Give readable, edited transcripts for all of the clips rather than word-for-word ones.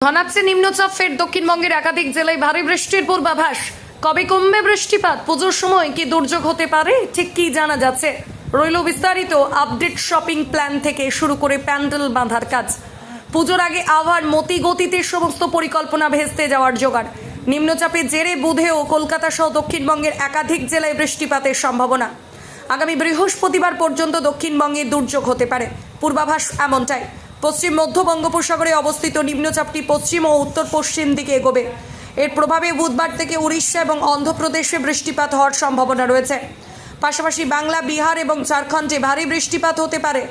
ঘনাচ্ছে নিম্নচাপ, ফের দক্ষিণবঙ্গের একাধিক জেলায় ভারী বৃষ্টির পূর্বাভাস। কবে কমবে বৃষ্টিপাত, পুজোর সময় কি দুর্যোগ হতে পারে, ঠিক কি জানা যাচ্ছে? রইল বিস্তারিত আপডেট। শপিং প্ল্যান থেকে শুরু করে প্যান্ডেল বাঁধার কাজ, পুজোর আগে আবার মতি গতিতে সমস্ত পরিকল্পনা ভেস্তে যাওয়ার জোগাড়। নিম্নচাপের জেরে বুধেও কলকাতা সহ দক্ষিণবঙ্গের একাধিক জেলায় বৃষ্টিপাতের সম্ভাবনা। আগামী বৃহস্পতিবার পর্যন্ত দক্ষিণবঙ্গে দুর্যোগ হতে পারে, পূর্বাভাস এমনটাই। পশ্চিম মধ্য বঙ্গোপসাগরে অবস্থিত নিম্নচাপটি পশ্চিম ও উত্তর পশ্চিম দিকে এগোবে। এর প্রভাবে বুধবার থেকে উড়িষ্যা এবং অন্ধ্রপ্রদেশে বৃষ্টিপাত হওয়ার সম্ভাবনা রয়েছে। পাশাপাশি বাংলা, বিহার এবং ঝাড়খণ্ডে ভারী বৃষ্টিপাত হতে পারে।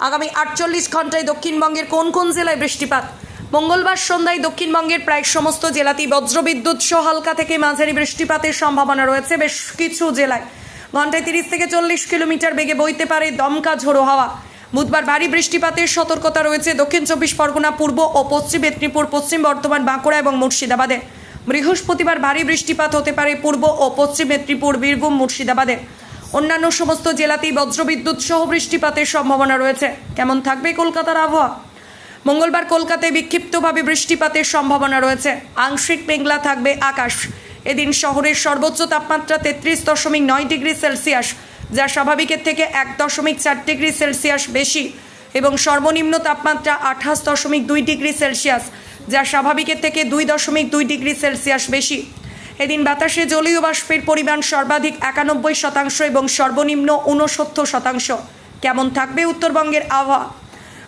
আগামী 48 ঘন্টায় দক্ষিণবঙ্গের কোন কোন জেলায় বৃষ্টিপাত? মঙ্গলবার সন্ধ্যায় দক্ষিণবঙ্গের প্রায় সমস্ত জেলাতেই বজ্রবিদ্যুৎ সহ হালকা থেকে মাঝারি বৃষ্টিপাতের সম্ভাবনা রয়েছে। বেশ কিছু জেলায় ঘন্টায় 30 থেকে 40 কিলোমিটার বেগে বইতে পারে দমকা ঝোড়ো হাওয়া। বুধবার ভারী বৃষ্টিপাতের সতর্কতা রয়েছে দক্ষিণ 24 পরগনা, পূর্ব ও পশ্চিম মেদিনীপুর, পশ্চিম বর্ধমান, বাঁকুড়া এবং মুর্শিদাবাদে। বৃহস্পতিবার ভারী বৃষ্টিপাত হতে পারে পূর্ব ও পশ্চিম মেদিনীপুর, বীরভূম, মুর্শিদাবাদে। অন্যান্য সমস্ত জেলাতেই বজ্রবিদ্যুৎ সহ বৃষ্টিপাতের সম্ভাবনা রয়েছে। কেমন থাকবে কলকাতার আবহাওয়া? মঙ্গলবার কলকাতায় বিক্ষিপ্তভাবে বৃষ্টিপাতের সম্ভাবনা রয়েছে। আংশিক মেঘলা থাকবে আকাশ। এদিন শহরের সর্বোচ্চ তাপমাত্রা 33.9 ডিগ্রি সেলসিয়াস, যা স্বাভাবিকের থেকে 1.4 ডিগ্রি সেলসিয়াস বেশি, এবং সর্বনিম্ন তাপমাত্রা 28.2 ডিগ্রি সেলসিয়াস, যা স্বাভাবিকের থেকে 2.2 ডিগ্রি সেলসিয়াস বেশি। এদিন বাতাসে জলীয় বাষ্পের পরিমাণ সর্বাধিক 91% এবং সর্বনিম্ন 69%। কেমন থাকবে উত্তরবঙ্গের আবহাওয়া?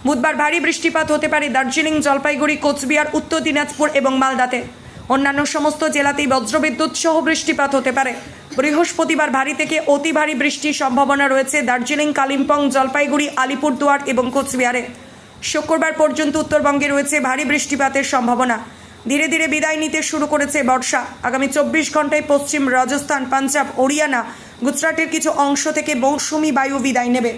বুধবার ভারী বৃষ্টিপাত হতে পারে দার্জিলিং, জলপাইগুড়ি, কোচবিহার, উত্তর দিনাজপুর এবং মালদাতে। অন্যান্য সমস্ত জেলাতেই বজ্রবিদ্যুৎ সহ বৃষ্টিপাত হতে পারে। বৃহস্পতিবার ভারী থেকে অতি ভারী বৃষ্টির সম্ভাবনা রয়েছে দার্জিলিং, কালিম্পং, জলপাইগুড়ি, আলিপুরদুয়ার এবং কোচবিহারে। শুক্রবার পর্যন্ত উত্তরবঙ্গে রয়েছে ভারী বৃষ্টিপাতের সম্ভাবনা। ধীরে ধীরে বিদায় নিতে শুরু করেছে বর্ষা। আগামী 24 ঘন্টায় পশ্চিম রাজস্থান, পাঞ্জাব, হরিয়ানা, গুজরাটের কিছু অংশ থেকে মৌসুমি বায়ু বিদায় নেবে।